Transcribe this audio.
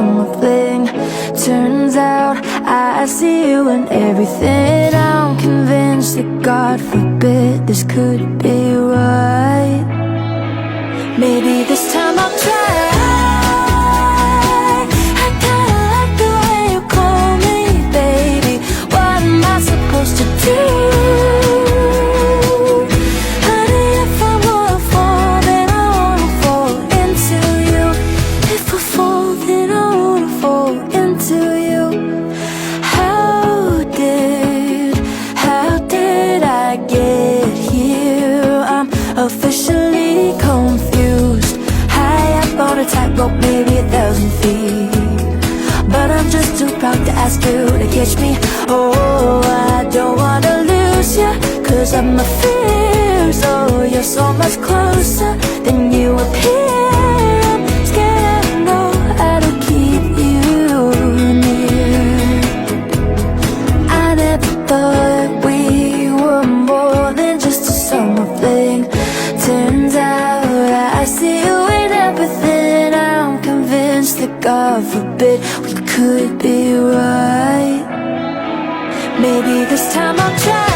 summer fling. Turns out I see you in everything. I'm convinced that God forbid this could be right. Maybe this time I'll try. I kinda like the way you call me baby. What am I supposed to do? Honey, if I wanna fall, then I wanna fall into you. If I fall, then I wanna fall into you. How did I get here? I'm officially confused. High up on a tightrope, maybe 1,000 feet, but I'm just too proud to ask you to catch me. Oh, I don't wanna lose you, 'cause of my fears. Oh, you're so much closer than you appear. I'm scared I know how to keep you near. I never thought we were more than just a summer fling. Turns out I see you in everything. I'm convinced that God forbid we could be right. Maybe this time I'll try.